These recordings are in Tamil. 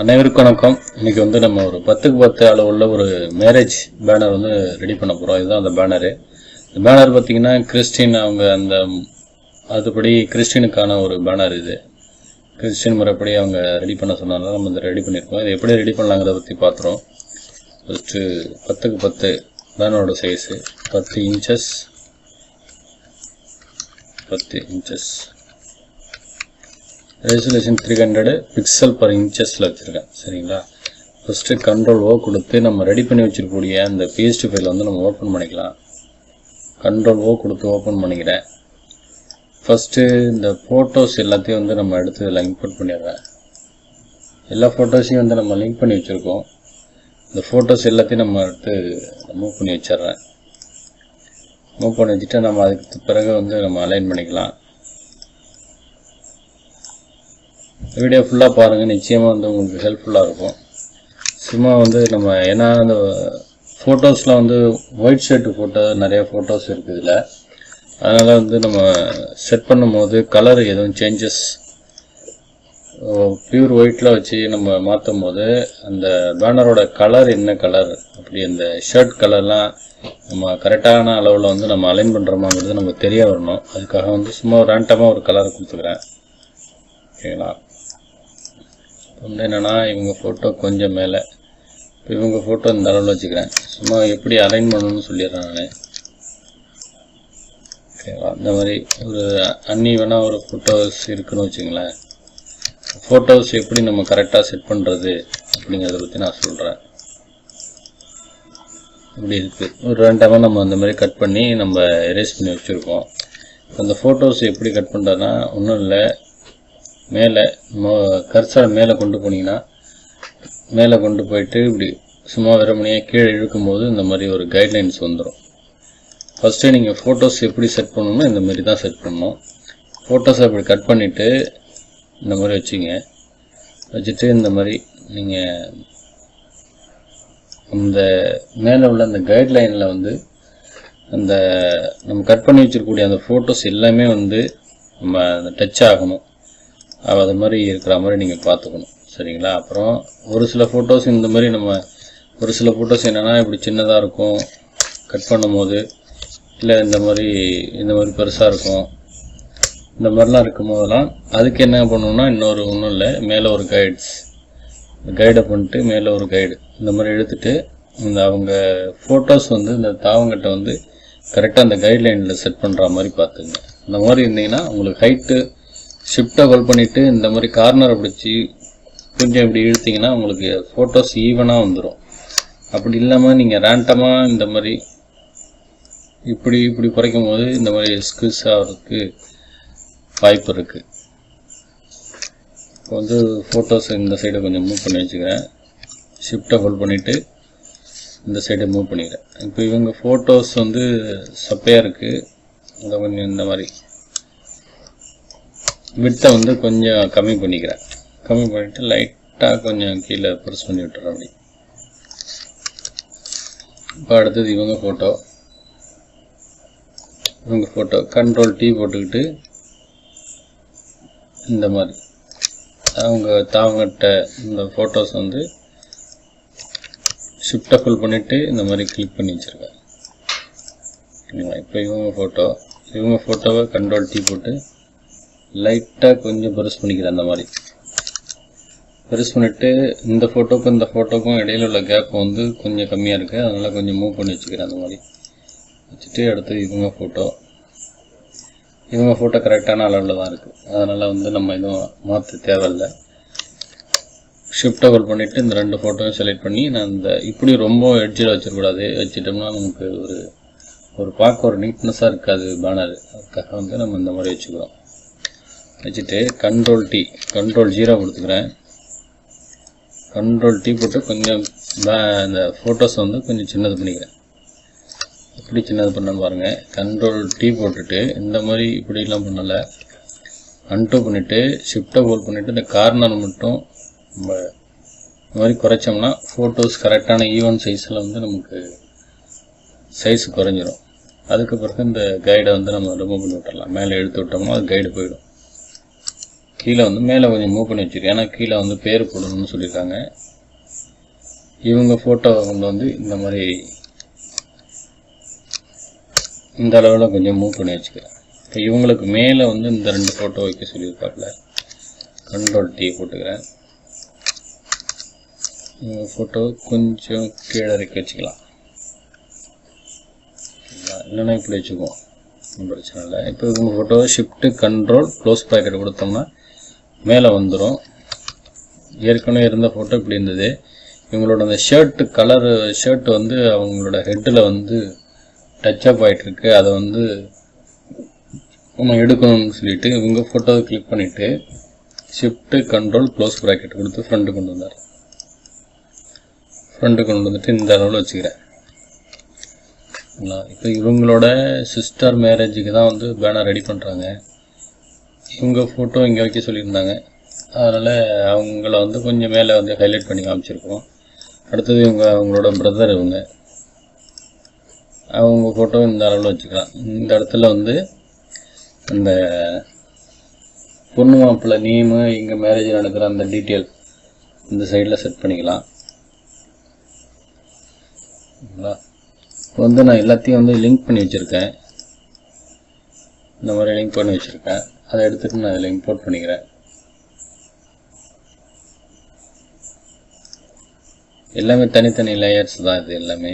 அனைவருக்கும் வணக்கம். இன்னைக்கு வந்து நம்ம ஒரு 10க்கு 10 அளவுள்ள ஒரு மேரேஜ் பேனர் வந்து ரெடி பண்ண போகிறோம். இதுதான் அந்த பேனரு. இந்த பேனர் பார்த்தீங்கன்னா கிறிஸ்டின் அவங்க அந்த அதுபடி கிறிஸ்டினுக்கான ஒரு பேனர். இது கிறிஸ்டின் முறைப்படி அவங்க ரெடி பண்ண சொன்னாலும் நம்ம இந்த ரெடி பண்ணியிருக்கோம். இது எப்படி ரெடி பண்ணலாங்கிறத பற்றி பார்த்துருவோம். ஃபஸ்ட்டு 10க்கு 10 பேனரோட size 10 inches 10 inches resolution 300 pixel per இன்ச்சஸில் வச்சுருக்கேன். சரிங்களா? ஃபஸ்ட்டு கண்ட்ரோல் ஓ கொடுத்து நம்ம ரெடி பண்ணி வச்சுருக்கக்கூடிய அந்த பிஎஸ்டி ஃபைல் வந்து நம்ம ஓப்பன் பண்ணிக்கலாம். கண்ட்ரோல் ஓ கொடுத்து ஓப்பன் பண்ணிக்கிறேன். ஃபஸ்ட்டு இந்த ஃபோட்டோஸ் எல்லாத்தையும் வந்து நம்ம எடுத்து இதில் இம்போர்ட் பண்ணிடுறேன். எல்லா ஃபோட்டோஸையும் வந்து நம்ம லிங்க் பண்ணி வச்சுருக்கோம். இந்த ஃபோட்டோஸ் எல்லாத்தையும் நம்ம எடுத்து மூவ் பண்ணி வச்சிட்றேன். மூவ் பண்ணி வச்சுட்டு நம்ம அதுக்கு பிறகு வந்து நம்ம அலைன் பண்ணிக்கலாம். வீடியோ ஃபுல்லாக பாருங்கள், நிச்சயமாக வந்து உங்களுக்கு ஹெல்ப்ஃபுல்லாக இருக்கும். சும்மா வந்து நம்ம ஏன்னா அந்த ஃபோட்டோஸ்லாம் வந்து ஒயிட் ஷர்ட்டு ஃபோட்டோ நிறைய ஃபோட்டோஸ் இருக்குது இதில். அதனால் வந்து நம்ம செட் பண்ணும்போது கலர் எதுவும் சேஞ்சஸ் பியூர் ஒயிட்டில் வச்சு நம்ம மாற்றும் போது அந்த பேனரோட கலர் என்ன கலர் அப்படி அந்த ஷர்ட் கலர்லாம் நம்ம கரெக்டான அளவில் வந்து நம்ம அலைன் பண்ணுறோமாங்கிறது நமக்கு தெரிய வரணும். அதுக்காக வந்து சும்மா ரேண்டமாக ஒரு கலரை கொடுத்துக்கிறேன். ஓகேங்களா? வந்து என்னென்னா இவங்க ஃபோட்டோ கொஞ்சம் மேலே, இப்போ இவங்க ஃபோட்டோ இந்த அளவில் வச்சுக்கிறேன். சும்மா எப்படி அலைன் பண்ணணும்னு சொல்லிடுறேன் நான். ஓகேவா? இந்த மாதிரி ஒரு அன்இவனாக ஒரு ஃபோட்டோஸ் இருக்குன்னு வச்சுங்களேன். ஃபோட்டோஸ் எப்படி நம்ம கரெக்டாக செட் பண்ணுறது அப்படிங்கிறத பற்றி நான் சொல்கிறேன். இப்படி இருக்குது ஒரு ரேண்டமாக நம்ம அந்த மாதிரி கட் பண்ணி நம்ம எரேஸ் பண்ணி வச்சுருக்கோம். அந்த ஃபோட்டோஸ் எப்படி கட் பண்ணுறதுனா ஒன்றும் இல்லை, மேலே கர்சரை மேலே கொண்டு போனீங்கன்னா மேலே கொண்டு போயிட்டு இப்படி சும்மா வெறுமனையாக கீழே இழுக்கும்போது இந்த மாதிரி ஒரு கைட்லைன்ஸ் வந்துடும். ஃபஸ்ட்டு நீங்கள் ஃபோட்டோஸ் எப்படி செட் பண்ணணும்னா இந்த மாதிரி தான் செட் பண்ணணும். ஃபோட்டோஸை அப்படி கட் பண்ணிவிட்டு இந்த மாதிரி வச்சுட்டு இந்த மாதிரி நீங்கள் அந்த மேலே உள்ள அந்த கைட்லைனில் வந்து அந்த நம்ம கட் பண்ணி வச்சுருக்கக்கூடிய அந்த ஃபோட்டோஸ் எல்லாமே வந்து நம்ம அந்த டச் ஆகணும். அது மாதிரி இருக்கிற மாதிரி நீங்கள் பார்த்துக்கணும். சரிங்களா? அப்புறம் ஒரு சில ஃபோட்டோஸ் இந்த மாதிரி நம்ம ஒரு சில ஃபோட்டோஸ் என்னென்னா இப்படி சின்னதாக இருக்கும் கட் பண்ணும்போது, இல்லை இந்த மாதிரி பெருசாக இருக்கும். இந்த மாதிரிலாம் இருக்கும் போதெல்லாம் அதுக்கு என்ன பண்ணணும்னா ஒன்றும் இல்லை, மேலே ஒரு கைடை பண்ணிட்டு மேலே ஒரு கைடு இந்த மாதிரி எடுத்துகிட்டு இந்த அவங்க ஃபோட்டோஸ் வந்து இந்த தாவங்கிட்ட வந்து கரெக்டாக அந்த கைட்லைனில் செட் பண்ணுற மாதிரி பார்த்துங்க. இந்த மாதிரி இருந்தீங்கன்னா உங்களுக்கு ஹைட்டு ஷிஃப்ட்டை ஹோல்ட் பண்ணிவிட்டு இந்த மாதிரி கார்னரை பிடிச்சி கொஞ்சம் இப்படி இழுத்திங்கன்னா உங்களுக்கு ஃபோட்டோஸ் ஈவனாக வந்துடும். அப்படி இல்லாமல் நீங்கள் ரேண்டமாக இந்த மாதிரி இப்படி குறைக்கும் போது இந்த மாதிரி ஸ்கில்ஸ் ஆகிறதுக்கு வாய்ப்பு இருக்குது. இப்போ வந்து ஃபோட்டோஸ் இந்த சைடை கொஞ்சம் மூவ் பண்ணி வச்சுக்கிறேன். ஷிஃப்ட்டை ஹோல்ட் பண்ணிவிட்டு இந்த சைடை மூவ் பண்ணிக்கிறேன். இப்போ இவங்க ஃபோட்டோஸ் வந்து சப்பையாக இருக்குது. அதை கொஞ்சம் இந்த மாதிரி விட்டை வந்து கொஞ்சம் கம்மி பண்ணிக்கிறேன். கம்மி பண்ணிவிட்டு லைட்டாக கொஞ்சம் கீழே ப்ரெஸ் பண்ணி விட்டுறேன் அப்படி. இப்போ அடுத்தது இவங்க ஃபோட்டோ கண்ட்ரோல் T போட்டுக்கிட்டு இந்த மாதிரி தாவங்கிட்ட இந்த ஃபோட்டோஸ் வந்து ஷிஃப்ட்டை ஃபுல் பண்ணிவிட்டு இந்த மாதிரி கிளிக் பண்ணி வச்சுருக்கேன். இப்போ இவங்க ஃபோட்டோவை கண்ட்ரோல் T போட்டு லைட்டாக கொஞ்சம் பெருசு பண்ணிக்கிறேன். அந்த மாதிரி பெருசு பண்ணிவிட்டு இந்த ஃபோட்டோக்கும் இடையில உள்ள கேப் வந்து கொஞ்சம் கம்மியாக இருக்குது, அதனால் கொஞ்சம் மூவ் பண்ணி வச்சுக்கிறேன். அந்த மாதிரி வச்சுட்டு அடுத்து இவங்க ஃபோட்டோ கரெக்டான அளவில் தான் இருக்குது. அதனால் வந்து நம்ம எதுவும் மாற்ற தேவையில்லை. ஷிஃப்ட்டை ஹோல்ட் பண்ணிவிட்டு இந்த ரெண்டு ஃபோட்டோவும் செலக்ட் பண்ணி நான் இந்த இப்படி ரொம்ப எட்ஜில் வச்சிடக்கூடாது. வச்சுட்டோம்னா நமக்கு ஒரு பார்க்க ஒரு நீட்னஸாக இருக்காது பேனர். அதுக்காக வந்து நம்ம இந்த மாதிரி வச்சுக்கிறோம். வச்சுட்டு கண்ட்ரோல் 0 கொடுத்துக்கிறேன். கண்ட்ரோல் T போட்டு கொஞ்சம் இந்த ஃபோட்டோஸ் வந்து கொஞ்சம் சின்னது பண்ணிக்கிறேன். எப்படி சின்னது பண்ணேன்னு பாருங்கள். கண்ட்ரோல் T போட்டுட்டு இந்த மாதிரி இப்படிலாம் பண்ணலை, அன்டூ பண்ணிவிட்டு ஷிஃப்ட்டை ஹோல்ட் பண்ணிவிட்டு இந்த கார்னர் மட்டும் நம்ம இந்த மாதிரி குறைச்சோம்னா ஃபோட்டோஸ் கரெக்டான ஈவன் சைஸில் வந்து நமக்கு சைஸ் குறைஞ்சிரும். அதுக்கு பிறகு இந்த கைடை வந்து நம்ம ரிமூவ் பண்ணி விட்டுடலாம். மேலே எடுத்து விட்டோம்னா அது கைடு போயிடும். கீழே வந்து மேலே கொஞ்சம் மூவ் பண்ணி வச்சுருக்கேன். ஏன்னா கீழே வந்து பேர் போடணும்னு சொல்லியிருக்காங்க. இவங்க ஃபோட்டோவை கொண்டு வந்து இந்த மாதிரி இந்த அளவில் கொஞ்சம் மூவ் பண்ணி வச்சுக்கிறேன். இப்போ இவங்களுக்கு மேலே வந்து இந்த 2 ஃபோட்டோ வைக்க சொல்லியிருப்பாப்புல. கண்ட்ரோல் T போட்டுக்கிறேன். இவங்க ஃபோட்டோ கொஞ்சம் கீழே இறக்கி வச்சுக்கலாம். இல்லைன்னா இப்படி வச்சுக்குவோம், ஒன்றும் பிரச்சனை இல்லை. இப்போ இவங்க photo shift control close bracket கொடுத்தோம்னா மேலே வந்துடும். ஏற்கனவே இருந்த ஃபோட்டோ இப்படி இருந்தது. இவங்களோட அந்த ஷர்ட் வந்து அவங்களோட ஹெட்டில் வந்து டச்சப் ஆகிட்டுருக்கு. அதை வந்து நம்ம எடுக்கணும்னு சொல்லிட்டு இவங்க ஃபோட்டோவை கிளிக் பண்ணிவிட்டு ஷிஃப்ட்டு கண்ட்ரோல் க்ளோஸ் ப்ராக்கெட் கொடுத்து ஃப்ரண்ட்டு கொண்டு வந்தார். ஃப்ரண்ட்டு கொண்டு வந்துட்டு இந்த அளவில் வச்சுக்கிறேன். இப்போ இவங்களோட சிஸ்டர் மேரேஜுக்கு தான் வந்து பேனர் ரெடி பண்ணுறாங்க. இவங்க ஃபோட்டோ இங்கே வைக்க சொல்லியிருந்தாங்க. அதனால் அவங்கள வந்து கொஞ்சம் மேலே வந்து ஹைலைட் பண்ணி காமிச்சிருக்கோம். அடுத்தது அவங்களோட பிரதர் அவங்க ஃபோட்டோ இந்த அளவில் வச்சுக்கலாம். இந்த இடத்துல வந்து அந்த பொண்ணு மாப்பிள்ளை நேமு, இங்கே மேரேஜ் நடக்கிற அந்த டீட்டெயில் இந்த சைடில் செட் பண்ணிக்கலாம். இப்போ வந்து நான் எல்லாத்தையும் வந்து லிங்க் பண்ணி வச்சுருக்கேன். இந்த மாதிரி லிங்க் பண்ணி வச்சுருக்கேன். அதை எடுத்துகிட்டு நான் இதில் இம்போர்ட் பண்ணிக்கிறேன். எல்லாமே தனித்தனி லேயர்ஸ் தான். இது எல்லாமே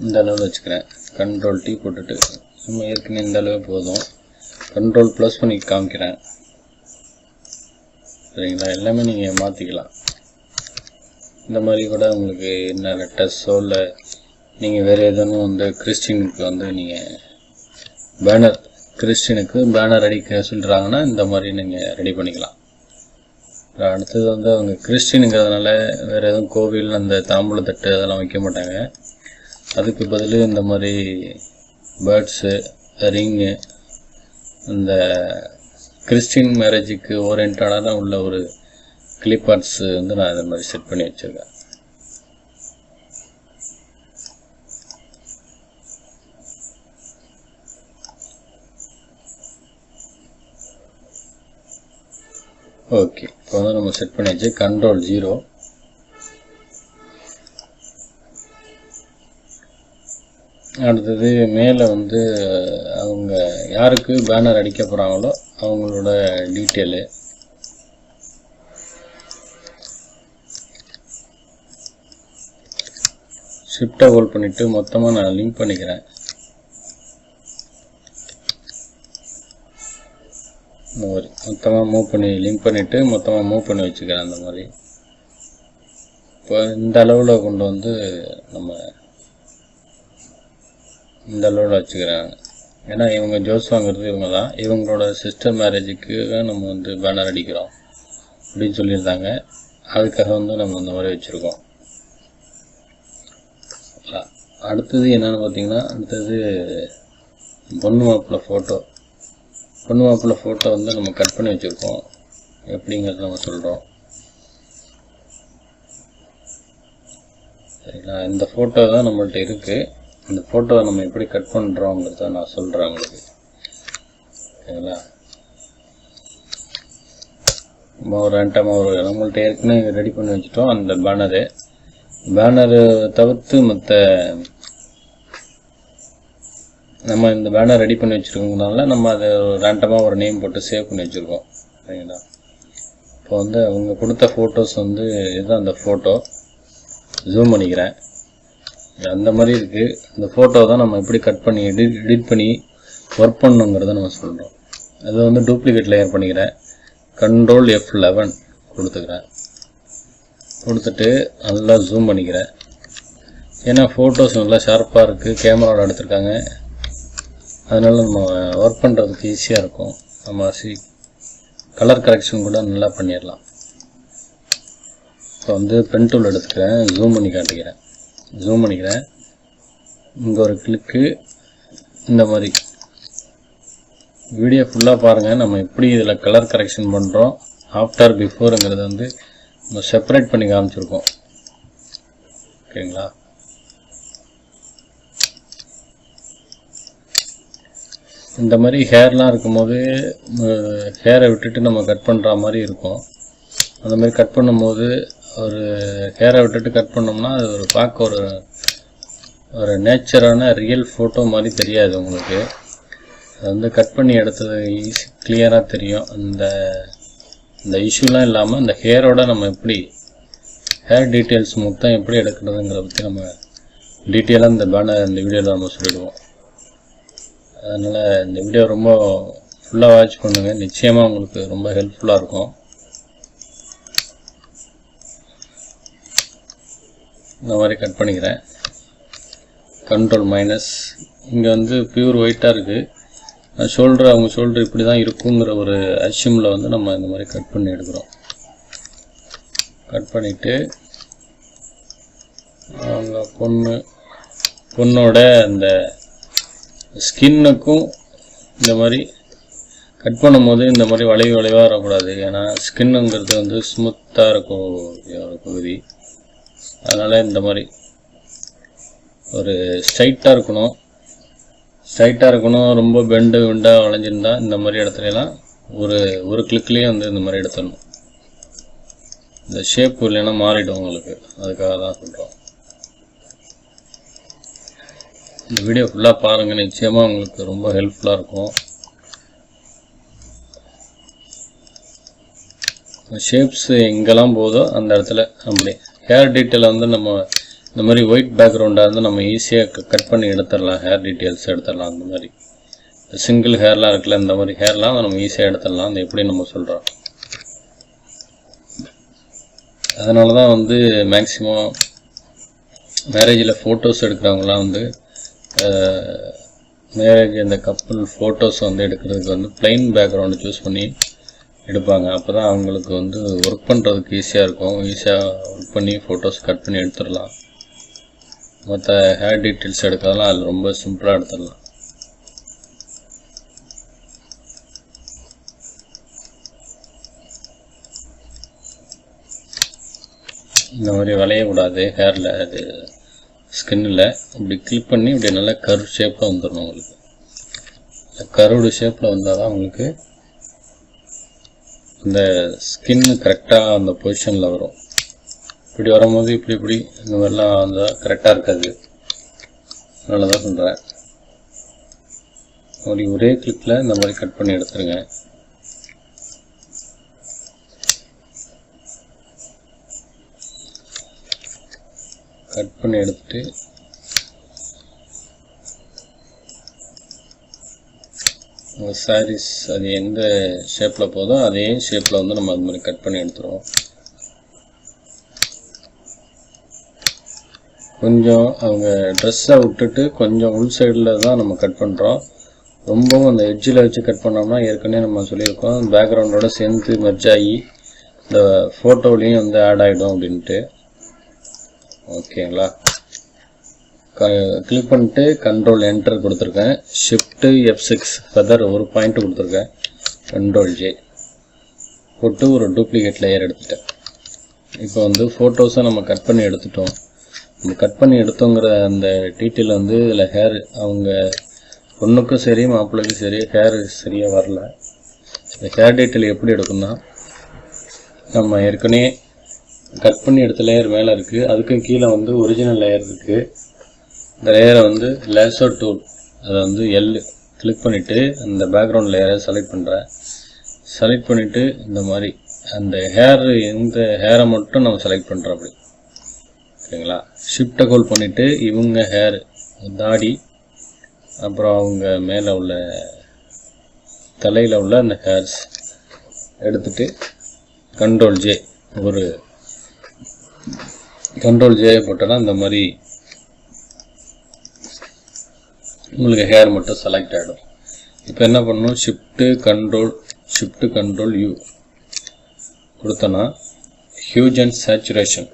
இந்த அளவில் வச்சுக்கிறேன். கண்ட்ரோல் T போட்டுட்டு நம்ம ஏற்கனவே இந்த அளவு போதும். கண்ட்ரோல் ப்ளஸ் பண்ணி காமிக்கிறேன். சரிங்களா? எல்லாமே நீங்கள் மாற்றிக்கலாம். இந்த மாதிரி கூட உங்களுக்கு என்ன லெட்டர்ஸோ இல்லை நீங்கள் வேறு எதுவும் வந்து கிறிஸ்டினுக்கு வந்து நீங்கள் கிறிஸ்டினுக்கு பேனர் அடிக்க சொல்கிறாங்கன்னா இந்த மாதிரி நீங்கள் ரெடி பண்ணிக்கலாம். அடுத்தது வந்து அவங்க கிறிஸ்டினுங்கிறதுனால வேறு எதுவும் கோவில் அந்த தாம்பூலத்தட்டு அதெல்லாம் வைக்க மாட்டாங்க. அதுக்கு பதில் இந்த மாதிரி பேர்ட்ஸு, ரிங்கு, இந்த கிறிஸ்டின் மேரேஜுக்கு ஓரியன்டான உள்ள ஒரு கிளிப் ஆர்ட்ஸ் வந்து நான் இந்த மாதிரி செட் பண்ணி வச்சுருக்கேன். ஓகே, இப்போ வந்து நம்ம செட் பண்ணியாச்சு. கண்ட்ரோல் 0. அடுத்தது மேலே வந்து அவங்க யாருக்கு பேனர் அடிக்க போகிறாங்களோ அவங்களோட டீட்டெயிலு, ஷிஃப்ட்டை ஹோல்ட் பண்ணிவிட்டு மொத்தமாக நான் லிங்க் பண்ணிக்கிறேன். இந்த மாதிரி மொத்தமாக லிங்க் பண்ணிவிட்டு மொத்தமாக மூவ் பண்ணி வச்சுக்கிறேன். அந்த மாதிரி இப்போ இந்த அளவில் கொண்டு வந்து நம்ம இந்த அளவில் வச்சுக்கிறேன். ஏன்னா இவங்க ஜோஸ் வாங்குறது இவங்க தான். இவங்களோட சிஸ்டர் மேரேஜுக்கு நம்ம வந்து பேனர் அடிக்கிறோம் அப்படின்னு சொல்லியிருந்தாங்க. அதுக்காக வந்து நம்ம இந்த மாதிரி வச்சுருக்கோம். அடுத்தது என்னென்னு பார்த்தீங்கன்னா, அடுத்தது பொண்ணு மாப்பிள்ளை ஃபோட்டோ வந்து நம்ம கட் பண்ணி வச்சுருக்கோம். எப்படிங்கிறது நம்ம சொல்கிறோம். சரிங்களா? இந்த ஃபோட்டோ தான் நம்மள்ட்ட இருக்குது. இந்த ஃபோட்டோவை நம்ம எப்படி கட் பண்ணுறோங்கிறத நான் சொல்கிறேன் உங்களுக்கு. ஓகேங்களா? நம்மள்ட்ட ஏற்கனவே ரெடி பண்ணி வச்சுட்டோம். அந்த பேனரு தவிர்த்து மற்ற நம்ம இந்த பேனர் ரெடி பண்ணி வச்சுருக்கோங்கனால நம்ம அதை ரேண்டமாக ஒரு நேம் போட்டு சேவ் பண்ணி வச்சுருக்கோம். சரிங்களா? இப்போ வந்து அவங்க கொடுத்த ஃபோட்டோஸ் வந்து இதுதான் அந்த ஃபோட்டோ. ஜூம் பண்ணிக்கிறேன். அந்த மாதிரி இருக்குது. அந்த ஃபோட்டோ தான் நம்ம எப்படி கட் பண்ணி எடிட் பண்ணி ஒர்க் பண்ணுங்கிறத நம்ம சொல்கிறோம். அதை வந்து டூப்ளிகேட் லேயர் பண்ணிக்கிறேன். கண்ட்ரோல் F11 கொடுத்துக்கிறேன். கொடுத்துட்டு நல்லா ஜூம் பண்ணிக்கிறேன். ஏன்னா ஃபோட்டோஸ் நல்லா ஷார்ப்பாக இருக்குது, கேமராவில் எடுத்திருக்காங்க. அதனால் நம்ம ஒர்க் பண்ணுறதுக்கு ஈஸியாக இருக்கும். நம்ம கலர் கரெக்ஷன் கூட நல்லா பண்ணிடலாம். இப்போ வந்து பென் டூல் எடுத்துக்கிறேன். ஜூம் பண்ணிக்கிறேன். இங்கே ஒரு கிளிக்கு. இந்த மாதிரி வீடியோ ஃபுல்லாக பாருங்கள். நம்ம எப்படி இதில் கலர் கரெக்ஷன் பண்ணுறோம், ஆஃப்டர் பிஃபோருங்கிறத வந்து நம்ம செப்பரேட் பண்ணி காமிச்சிருக்கோம். ஓகேங்களா? இந்த மாதிரி ஹேர்லாம் இருக்கும்போது ஹேரை விட்டுட்டு நம்ம கட் பண்ணுற மாதிரி இருக்கும். அந்த மாதிரி கட் பண்ணும்போது ஒரு ஹேரை விட்டுட்டு கட் பண்ணோம்னா அது ஒரு பார்க்க ஒரு நேச்சரான ரியல் ஃபோட்டோ மாதிரி தெரியாது உங்களுக்கு. அது வந்து கட் பண்ணி எடுத்தது கிளியராக தெரியும். அந்த இஷ்யூலாம் இல்லாமல் அந்த ஹேரோட நம்ம எப்படி ஹேர் டீட்டெயில்ஸ் மொத்தம் எப்படி எடுக்கிறதுங்கிறத பற்றி நம்ம டீட்டெயிலாக இந்த வீடியோவில் நம்ம சொல்லிடுவோம். அதனால் இந்த வீடியோ ரொம்ப ஃபுல்லாக வாட்ச் பண்ணுங்கள். நிச்சயமாக உங்களுக்கு ரொம்ப ஹெல்ப்ஃபுல்லாக இருக்கும். இந்த மாதிரி கட் பண்ணிக்கிறேன். Control minus. இங்கே வந்து பியூர் ஒயிட்டாக இருக்குது. அவங்க ஷோல்டர் இப்படி தான் இருக்குங்கிற ஒரு அஷ்யூமில் வந்து நம்ம இந்த மாதிரி கட் பண்ணி எடுக்கிறோம். கட் பண்ணிவிட்டு அவங்க பொண்ணோட அந்த ஸ்கின்னுக்கும் இந்த மாதிரி கட் பண்ணும்போது இந்த மாதிரி வளைவாக வரக்கூடாது. ஏன்னா ஸ்கின்னுங்கிறது வந்து ஸ்மூத்தாக இருக்கும் ஒரு பகுதி. அதனால் இந்த மாதிரி ஒரு ஸ்ட்ரைட்டாக இருக்கணும். ரொம்ப விண்டாக வளைஞ்சிருந்தா இந்த மாதிரி இடத்துலலாம் ஒரு கிளிக்லேயே வந்து இந்த மாதிரி எடுத்துடணும். இந்த ஷேப் இல்லைன்னா மாறிடும் உங்களுக்கு. அதுக்காக தான் சொல்கிறோம். இந்த வீடியோ ஃபுல்லாக பாருங்கள். நிச்சயமாக உங்களுக்கு ரொம்ப ஹெல்ப்ஃபுல்லாக இருக்கும். ஷேப்ஸ் எங்கெல்லாம் போதோ அந்த இடத்துல அப்படி ஹேர் டீட்டெயிலை வந்து நம்ம இந்த மாதிரி ஒயிட் பேக்ரவுண்டாக இருந்து நம்ம ஈஸியாக கட் பண்ணி எடுத்துடலாம். ஹேர் டீட்டெயில்ஸ் எடுத்துடலாம். அந்த மாதிரி சிங்கிள் ஹேர்லாம் இருக்குல்ல, இந்த மாதிரி ஹேர்லாம் நம்ம ஈஸியாக எடுத்துடலாம். அது எப்படி நம்ம சொல்கிறோம். அதனால தான் வந்து மேக்ஸிமம் மேரேஜில் ஃபோட்டோஸ் எடுக்கிறவங்களாம் வந்து மேரேஜ் இந்த கப்புள் ஃபோட்டோஸ் வந்து எடுக்கிறதுக்கு வந்து பிளைன் பேக்ரவுண்டு சூஸ் பண்ணி எடுப்பாங்க. அப்போ தான் அவங்களுக்கு வந்து ஒர்க் பண்ணுறதுக்கு ஈஸியாக இருக்கும். ஈஸியாக ஒர்க் பண்ணி ஃபோட்டோஸ் கட் பண்ணி எடுத்துடலாம். மற்ற ஹேர் டீட்டெயில்ஸ் எடுக்கிறதெல்லாம் அது ரொம்ப சிம்பிளாக எடுத்துடலாம். இந்த மாதிரி வளையக்கூடாது ஹேரில், அது ஸ்கின்னில் இப்படி கிளிப் பண்ணி இப்படி நல்லா கர்வ் ஷேப்பில் வந்துடணும். உங்களுக்கு கர்வ்டு ஷேப்பில் வந்தால் தான் உங்களுக்கு இந்த ஸ்கின்னு கரெக்டாக அந்த பொசிஷனில் வரும். இப்படி வரும்போது இப்படி இந்த மாதிரிலாம் வந்தால் கரெக்டாக இருக்காது. அதனால தான் சொல்கிறேன். அப்படி ஒரே கிளிக்கில் இந்த மாதிரி கட் பண்ணி எடுத்துருங்க. கட் பண்ணி எடுத்துட்டு உங்கள் சாரீஸ் அது எந்த ஷேப்பில் போதோ அதே ஷேப்பில் வந்து நம்ம அது மாதிரி கட் பண்ணி எடுத்துருவோம். கொஞ்சம் அவங்க ட்ரெஸ்ஸை விட்டுட்டு கொஞ்சம் உள் சைடில் தான் நம்ம கட் பண்ணுறோம். ரொம்பவும் அந்த எட்ஜில் வச்சு கட் பண்ணோம்னா ஏற்கனவே நம்ம சொல்லியிருக்கோம் பேக்ரவுண்டோட சேர்ந்து மெர்ஜ் ஆகி இந்த ஃபோட்டோலையும் வந்து ஆட் ஆகிடும் அப்படின்ட்டு. ஓகேங்களா. கிளிக் பண்ணிட்டு கண்ட்ரோல் என்டர் கொடுத்துருக்கேன். ஷிஃப்ட்டு F6 ஃபெதர் ஒரு பாயிண்ட் கொடுத்துருக்கேன். கண்ட்ரோல் J போட்டு ஒரு டூப்ளிகேட் லேயர் எடுத்துட்டேன். இப்போ வந்து ஃபோட்டோஸை நம்ம கட் பண்ணி எடுத்துட்டோம். நம்ம கட் பண்ணி எடுத்தோங்கிற அந்த டீட்டெயில் வந்து இதில் ஹேர் அவங்க பொண்ணுக்கும் சரி மாப்பிள்ளைக்கும் சரி ஹேர் சரியாக வரல. இந்த ஹேர் டீட்டெயில் எப்படி எடுக்கணும்னா நம்ம ஏற்கனவே கட் பண்ணி எடுத்த லேயர் மேலே இருக்குது. அதுக்கும் கீழே வந்து ஒரிஜினல் லேயர் இருக்குது. இந்த லேயரை வந்து லேசோ டூல் அதை வந்து கிளிக் பண்ணிவிட்டு அந்த பேக்ரவுண்ட் லேயரை செலக்ட் பண்ணுறேன். செலக்ட் பண்ணிவிட்டு இந்த மாதிரி அந்த எந்த ஹேரை மட்டும் நம்ம செலக்ட் பண்ணுறோம் அப்படி. ஓகேங்களா. ஷிஃப்ட்டை ஹோல்ட் பண்ணிவிட்டு இவங்க ஹேர் தாடி அப்புறம் அவங்க மேலே உள்ள தலையில் உள்ள அந்த ஹேர்ஸ் எடுத்துகிட்டு கண்ட்ரோல் J போட்டோன்னா இந்த மாதிரி உங்களுக்கு ஹேர் மட்டும் செலக்ட் ஆகிடும். இப்போ என்ன பண்ணணும், ஷிஃப்ட்டு கண்ட்ரோல் U கொடுத்தோன்னா ஹியூஜ் அண்ட் சேச்சுரேஷன்.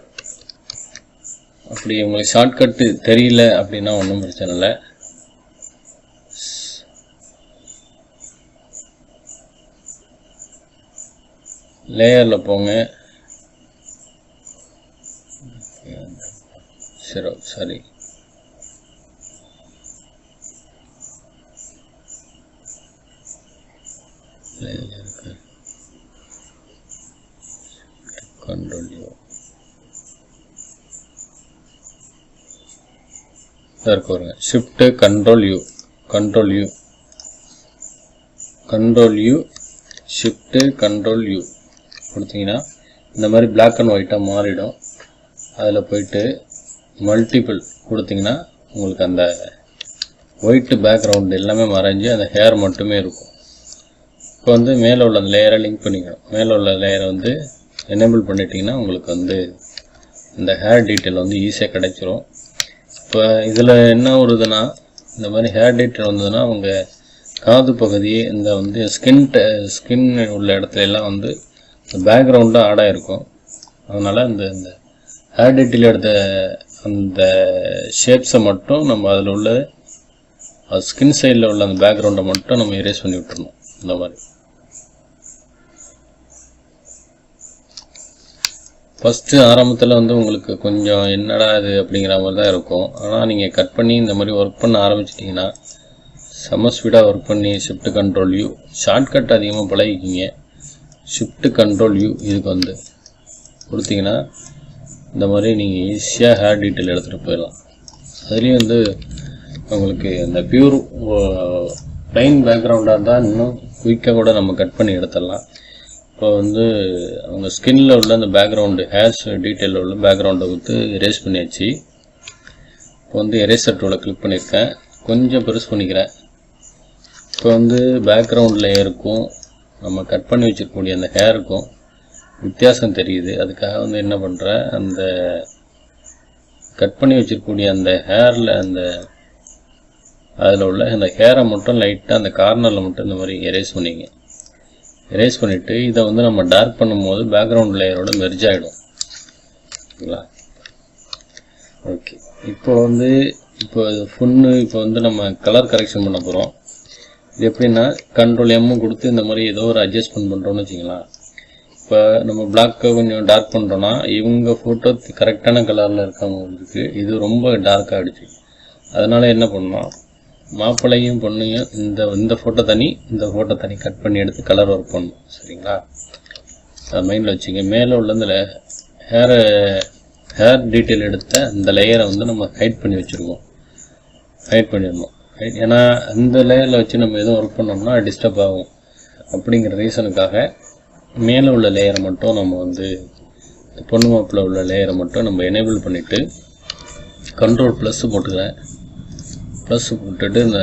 அப்படி உங்களுக்கு ஷார்ட்கட்டு தெரியல அப்படின்னா ஒன்றும் பிரச்சனை இல்லை. லேயரில் போங்க. சரி கண்ட்ரோல் யூ இருக்கு பாருங்க. Shift control you shift control you கொடுத்தீங்கன்னா இந்த மாதிரி பிளாக் அண்ட் ஒயிட்டாக மாறிடும். அதில் போயிட்டு மல்டிபிள் கொடுத்தீங்கன்னா உங்களுக்கு அந்த ஒயிட் பேக்ரவுண்டு எல்லாமே மறைஞ்சி அந்த ஹேர் மட்டுமே இருக்கும். இப்போ வந்து மேலே உள்ள அந்த லேயரை லிங்க் பண்ணிக்கணும். மேலே உள்ள லேயரை வந்து எனேபிள் பண்ணிட்டீங்கன்னா உங்களுக்கு வந்து இந்த ஹேர் டீட்டெயில் வந்து ஈஸியாக கிடைச்சிரும். இப்போ இதில் என்ன வருதுன்னா, இந்த மாதிரி ஹேர் டீட்டெயில் வந்ததுன்னா அவங்க காது பகுதி இந்த வந்து ஸ்கின் உள்ள இடத்துல எல்லாம் வந்து பேக்ரவுண்டாக ஆடாக இருக்கும். அதனால் இந்த ஹேர் டீட்டெயில் எடுத்த அந்த ஷேப்ஸை மட்டும் நம்ம அதில் உள்ள ஸ்கின் சைடில் உள்ள அந்த பேக்ரவுண்டை மட்டும் நம்ம எரேஸ் பண்ணி விட்டுருணும். இந்த மாதிரி ஃபஸ்ட்டு ஆரம்பத்தில் வந்து உங்களுக்கு கொஞ்சம் என்னடா இது அப்படிங்கிற மாதிரி தான் இருக்கும். ஆனால் நீங்கள் கட் பண்ணி இந்த மாதிரி ஒர்க் பண்ண ஆரம்பிச்சிட்டிங்கன்னா செம்ம ஸ்பீடாக ஒர்க் பண்ணி ஷிஃப்ட் கண்ட்ரோல் யூ ஷார்ட்கட் அதிகமாக பழகிக்கிங்க. ஷிஃப்ட் கண்ட்ரோல் யூ இதுக்கு வந்து கொடுத்தீங்கன்னா இந்த மாதிரி நீங்கள் ஈஸியாக ஹேர் டீட்டெயில் எடுத்துகிட்டு போயிடலாம். அதுலேயும் வந்து உங்களுக்கு இந்த பியூர் ப்ளைன் பேக்ரவுண்டாக இருந்தால் இன்னும் குயிக்காக கூட நம்ம கட் பண்ணி எடுத்துடலாம். இப்போ வந்து அவங்க ஸ்கின்னில் உள்ள அந்த பேக்ரவுண்டு ஹேர்ஸ் டீட்டெயிலில் உள்ள பேக்ரவுண்டை வந்து எரேஸ் பண்ணியாச்சு. இப்போ வந்து எரேசர் டூலை கிளிக் பண்ணியிருக்கேன். கொஞ்சம் பெருசு பண்ணிக்கிறேன். இப்போ வந்து பேக்ரவுண்ட் லேயருக்கும் நம்ம கட் பண்ணி வச்சுருக்கக்கூடிய அந்த ஹேருக்கும் வித்தியாசம் தெரியுது. அதுக்காக வந்து என்ன பண்ணுறேன், அந்த கட் பண்ணி வச்சுருக்கக்கூடிய அந்த ஹேரில் அந்த அதில் உள்ள அந்த ஹேரை மட்டும் லைட்டாக அந்த கார்னரில் மட்டும் இந்த மாதிரி எரேஸ் பண்ணிங்க. எரேஸ் பண்ணிவிட்டு இதை வந்து நம்ம டார்க் பண்ணும்போது பேக்ரவுண்ட் லேயரோட மெர்ஜ் ஆகிடும். ஓகேங்களா? ஓகே, இப்போ வந்து இப்போ வந்து நம்ம கலர் கரெக்ஷன் பண்ண போகிறோம். இது எப்படின்னா கண்ட்ரோல் எம் கொடுத்து இந்த மாதிரி ஏதோ ஒரு அட்ஜஸ்ட்மெண்ட் பண்ணுறோன்னு வச்சிங்களா. இப்போ நம்ம பிளாக்கை கொஞ்சம் டார்க் பண்ணுறோன்னா இவங்க ஃபோட்டோ கரெக்டான கலரில் இருக்கவங்களுக்கு இது ரொம்ப டார்க் ஆகிடுச்சு. அதனால் என்ன பண்ணோம், மாப்பிள்ளையும் பொண்ணையும் இந்த ஃபோட்டோ தனி இந்த ஃபோட்டோ தனி கட் பண்ணி எடுத்து கலர் ஒர்க் பண்ணணும். சரிங்களா? அதை மைண்டில் வச்சுங்க. மேலே உள்ள இந்த ஹேர் டீட்டெயில் எடுத்த இந்த லேயரை வந்து நம்ம ஹைட் பண்ணி வச்சுருக்கோம். ஹைட் பண்ணிடணும். ஏன்னா அந்த லேயரில் வச்சு நம்ம எதுவும் ஒர்க் பண்ணோம்னா டிஸ்டர்ப் ஆகும். அப்படிங்கிற ரீசனுக்காக மேலே உள்ள லேயரை மட்டும் நம்ம வந்து பொண்ணு மாப்பிள்ள உள்ள லேயரை மட்டும் நம்ம எனேபிள் பண்ணிவிட்டு கண்ட்ரோல் ப்ளஸ் போட்டுக்கிறேன். ப்ளஸ் போட்டுட்டு இந்த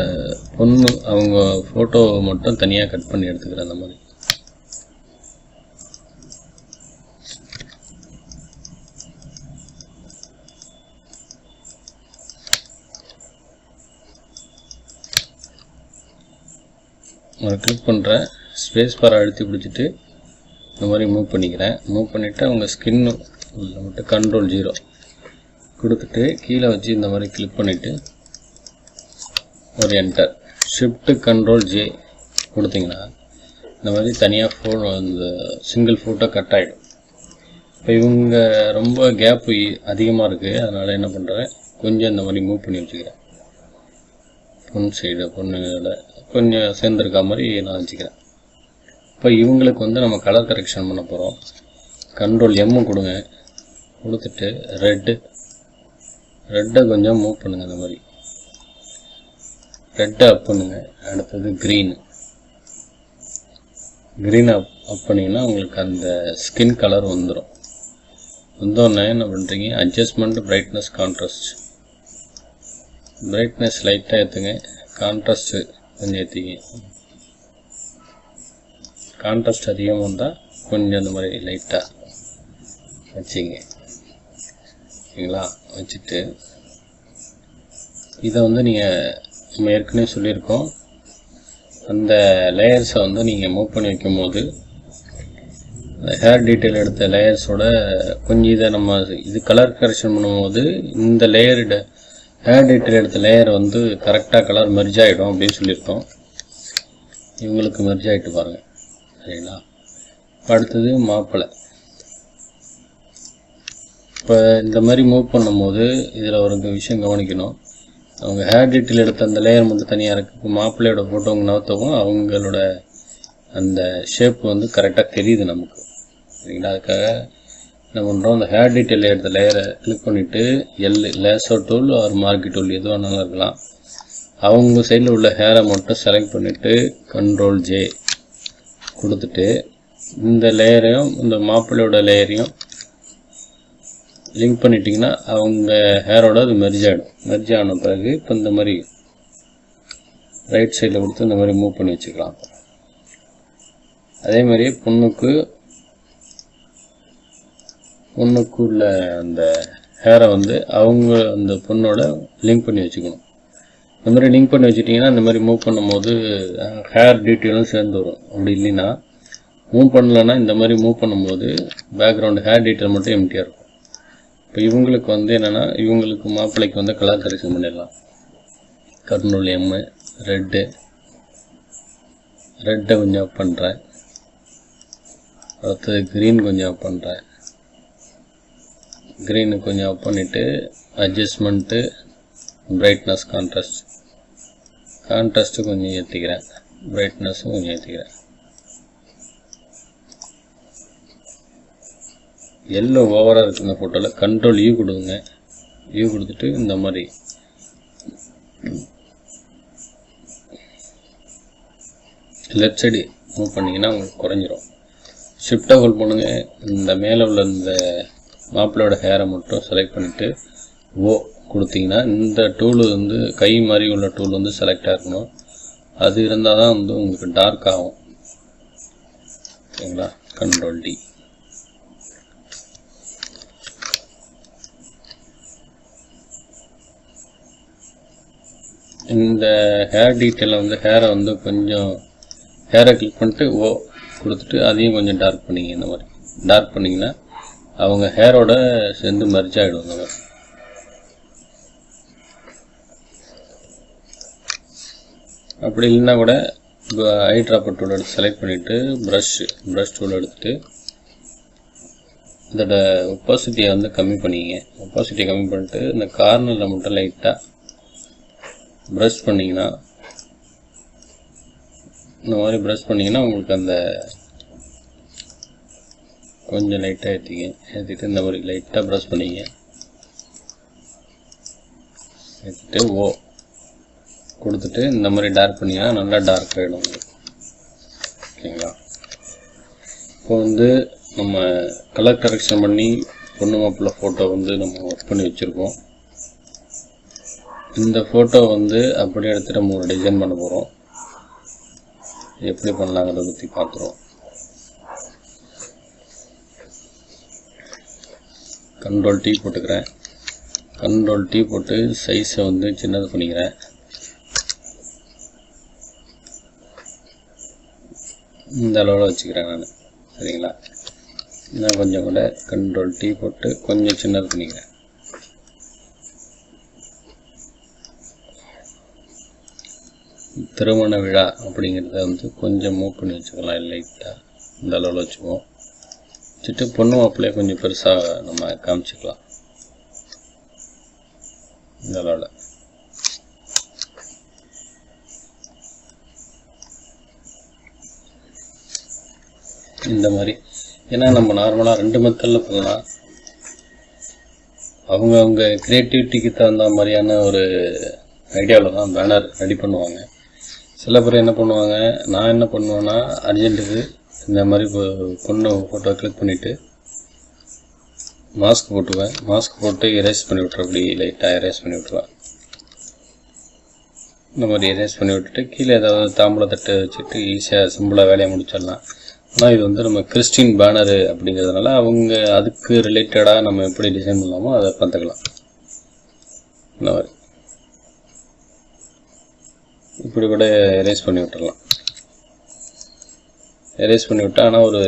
பொண்ணு அவங்க ஃபோட்டோவை மட்டும் தனியாக கட் பண்ணி எடுத்துக்கிறேன். அந்த மாதிரி ஒரு கிளிக் பண்ணுறேன். ஸ்பேஸ் பார் அழுத்தி பிடிச்சிட்டு இந்த மாதிரி மூவ் பண்ணிக்கிறேன். மூவ் பண்ணிவிட்டு அவங்க ஸ்கின்னு மட்டும் கண்ட்ரோல் 0 கொடுத்துட்டு கீழே வச்சு இந்த மாதிரி கிளிக் பண்ணிவிட்டு ஒரு என்டர். ஷிஃப்ட் கண்ட்ரோல் J கொடுத்தீங்கன்னா இந்த மாதிரி தனியாக இந்த சிங்கிள் ஃபோட்டோ கட் ஆகிடும். இப்போ இவங்க ரொம்ப கேப்பு அதிகமாக இருக்குது. அதனால் என்ன பண்ணுறேன், கொஞ்சம் இந்த மாதிரி மூவ் பண்ணி வச்சுக்கிறேன். பொண்ணோட கொஞ்சம் சேர்ந்துருக்கா மாதிரி நான் வச்சுக்கிறேன். இப்போ இவங்களுக்கு வந்து நம்ம கலர் கரெக்ஷன் பண்ண போகிறோம். கண்ட்ரோல் M கொடுங்க. கொடுத்துட்டு ரெட்டை கொஞ்சம் மூவ் பண்ணுங்கள். இந்த மாதிரி ரெட்டை அப் பண்ணுங்க. அடுத்தது க்ரீன் அப் பண்ணிங்கன்னா உங்களுக்கு அந்த ஸ்கின் கலர் வந்துடும். வந்தோடனே என்ன பண்ணுறீங்க, அட்ஜஸ்ட்மெண்ட் பிரைட்னஸ் கான்ட்ராஸ்ட். பிரைட்னஸ் லைட்டாக ஏற்றுங்க. கான்ட்ராஸ்ட்டு கொஞ்சம் ஏற்றிங்க. கான்ட்ராஸ்ட் அதிகமாக இருந்தால் கொஞ்சம் அந்த மாதிரி லைட்டாக வச்சிங்க. ஓகேங்களா? வச்சுட்டு இதை வந்து நம்ம ஏற்கனவே சொல்லியிருக்கோம், அந்த லேயர்ஸை வந்து நீங்கள் மூவ் பண்ணி வைக்கும்போது அந்த ஹேர் டீட்டெயில் எடுத்த லேயர்ஸோட கொஞ்சம் இதை நம்ம இது கலர் கரெக்ஷன் பண்ணும்போது இந்த ஹேர் டீட்டெயில் எடுத்த லேயர் வந்து கரெக்டாக கலர் மெர்ஜ் ஆகிடும் அப்படின்னு சொல்லியிருக்கோம். இவங்களுக்கு மெர்ஜ் ஆகிட்டு பாருங்கள். சரிங்களா? அடுத்தது மாப்பிள்ளை. இப்போ இந்த மாதிரி மூவ் பண்ணும்போது இதில் ஒரு விஷயம் கவனிக்கணும். அவங்க ஹேர் டீட்டெயில் எடுத்த அந்த லேயர் மட்டும் தனியாக இருக்குது. இப்போ மாப்பிள்ளையோட ஃபோட்டோங்க நகர்த்தவும் அவங்களோட அந்த ஷேப் வந்து கரெக்டாக தெரியுது நமக்கு. சரிங்களா? அதுக்காக என்ன பண்ணுறோம், அந்த ஹேர் டீட்டெயில் எடுத்த லேயரை கிளிக் பண்ணிவிட்டு லேசர் டூல் ஒரு மார்க்கி டூல் எது வேணாலும் இருக்கலாம், அவங்க சைடில் உள்ள ஹேரை மட்டும் செலக்ட் பண்ணிவிட்டு Ctrl J கொடுத்துட்டு இந்த லேயரையும் இந்த மாப்பிள்ளையோட லேயரையும் லிங்க் பண்ணிட்டீங்கன்னா அவங்க ஹேரோட அது மெர்ஜ் ஆகிடும். மெர்ஜ் ஆன பிறகு இப்போ இந்த மாதிரி ரைட் சைடில் கொடுத்து இந்த மாதிரி மூவ் பண்ணி வச்சுக்கலாம். அதே மாதிரி பொண்ணுக்குள்ள அந்த ஹேரை வந்து அவங்க அந்த பொண்ணோட லிங்க் பண்ணி வச்சுக்கணும். இந்த மாதிரி லிங்க் பண்ணி வச்சுட்டிங்கன்னா இந்த மாதிரி மூவ் பண்ணும்போது ஹேர் டீட்டெயிலும் சேர்ந்து வரும். அப்படி இல்லைன்னா மூவ் பண்ணலன்னா இந்த மாதிரி மூவ் பண்ணும்போது பேக்ரவுண்டு ஹேர் டீட்டெயில் மட்டும் எம்டியாக இருக்கும். இப்போ இவங்களுக்கு வந்து என்னென்னா, இவங்களுக்கு மாப்பிள்ளைக்கு வந்து கலர் கரெக்ஷன் பண்ணிடலாம். Ctrl M ரெட்டை கொஞ்சம் அப் பண்ணுறேன். அடுத்தது க்ரீன் கொஞ்சம் அப் பண்ணுறேன். க்ரீனு கொஞ்சம் அப் பண்ணிவிட்டு அட்ஜஸ்ட்மெண்ட்டு பிரைட்னஸ் கான்ட்ராஸ்ட்டு கொஞ்சம் ஏற்றிக்கிறேன். பிரைட்னஸும் கொஞ்சம் ஏற்றிக்கிறேன். எல்லோ ஓவராக இருக்குது இந்த ஃபோட்டோவில். Ctrl U கொடுங்க. U கொடுத்துட்டு இந்த மாதிரி லெஃப்ட் சைடு மூவ் பண்ணிங்கன்னா உங்களுக்கு குறைஞ்சிரும். ஷிஃப்டாக ஹோல்ட் பண்ணுங்க. இந்த மேலே உள்ள இந்த மாப்பிள்ளையோட ஹேரை மட்டும் செலக்ட் பண்ணிவிட்டு ஓ கொடுத்தீங்கன்னா இந்த டூல் வந்து கை மாதிரி உள்ள டூல் வந்து செலக்டாக இருக்கணும். அது இருந்தால் தான் வந்து உங்களுக்கு டார்க் ஆகும். ஓகேங்களா? Ctrl D. இந்த ஹேர் டீட்டெயிலில் வந்து ஹேரை வந்து கொஞ்சம் ஹேரை கிளிக் பண்ணிட்டு ஓ கொடுத்துட்டு அதையும் கொஞ்சம் டார்க் பண்ணிங்க. இந்த மாதிரி டார்க் பண்ணிங்கன்னா அவங்க ஹேரோட சேர்ந்து மெர்ஜ் ஆகிடும். இந்த மாதிரி அப்படி இல்லைன்னா கூட ஐ ட்ராப்பர் டூல் எடுத்து செலக்ட் பண்ணிவிட்டு ப்ரஷ் டூல் எடுத்துகிட்டு இதோட ஒப்பாசிட்டியை வந்து கம்மி பண்ணிங்க. ஒப்பாசிட்டியை கம்மி பண்ணிட்டு இந்த கார்னரில் மட்டும் லைட்டாக ப்ரஷ் பண்ணிங்கன்னா, இந்த மாதிரி ப்ரஷ் பண்ணிங்கன்னா உங்களுக்கு அந்த கொஞ்சம் லைட்டாக ஏற்றிட்டு இந்த மாதிரி லைட்டாக ப்ரஷ் பண்ணிங்க. ஏற்றிட்டு ஓ கொடுத்துட்டு இந்த மாதிரி டார்க் பண்ணிங்கன்னா நல்லா டார்க் ஆகிடும் உங்களுக்கு. ஓகேங்களா? இப்போ வந்து நம்ம கலர் கரெக்ஷன் பண்ணி பொண்ணு மாப்பிள்ளை ஃபோட்டோ வந்து நம்ம ஒர்க் பண்ணி வச்சுருக்கோம். இந்த ஃபோட்டோ வந்து அப்படியே எடுத்து நம்ம ஒரு டிசைன் பண்ண போகிறோம். எப்படி பண்ணலாங்கிறத பற்றி பார்க்குறோம். Ctrl T போட்டுக்கிறேன். Ctrl T போட்டு சைஸை வந்து சின்னது பண்ணிக்கிறேன். இந்த அளவில் வச்சுக்கிறேன் நான். சரிங்களா? நான் கொஞ்சம் கூட Ctrl T போட்டு கொஞ்சம் சின்னது பண்ணிக்கிறேன். திருமண விழா அப்படிங்கிறத வந்து கொஞ்சம் மூவ் பண்ணி வச்சுக்கலாம். லைட்டாக இந்த அளவில் வச்சுக்குவோம். வச்சுட்டு பொண்ணு மாப்பிள்ளையை கொஞ்சம் பெருசாக நம்ம காமிச்சிக்கலாம். இந்த அளவில் இந்த மாதிரி. ஏன்னா நம்ம நார்மலாக 2 மெத்தடில் பண்ணலாம். அவங்க க்ரியேட்டிவிட்டிக்கு தகுந்த மாதிரியான ஒரு ஐடியாவில் தான் பேனர் ரெடி பண்ணுவாங்க. சில பேர் என்ன பண்ணுவாங்க, நான் என்ன பண்ணுவேன்னா அர்ஜென்ட்டுக்கு இந்த மாதிரி பொண்ணு ஃபோட்டோ கிளிக் பண்ணிவிட்டு மாஸ்க் போட்டுவேன். மாஸ்க் போட்டு எரேஸ் பண்ணி விட்ருவேன். அப்படி லைட்டாக எரேஸ் பண்ணி விட்ருவேன். இந்த மாதிரி எரேஸ் பண்ணி விட்டுட்டு கீழே ஏதாவது தாம்பூலத்தட்டு வச்சுட்டு ஈஸியாக சிம்பிளாக வேலையை முடிச்சிடலாம். ஆனால் இது வந்து நம்ம கிறிஸ்டின் பேனரு அப்படிங்கிறதுனால அவங்க அதுக்கு ரிலேட்டடாக நம்ம எப்படி டிசைன் பண்ணலாமோ அதை பார்த்துக்கலாம். இந்த மாதிரி இப்படி கூட எரேஸ் பண்ணி விட்டுடலாம். எரேஸ் பண்ணி விட்டா ஆனால் ஒரு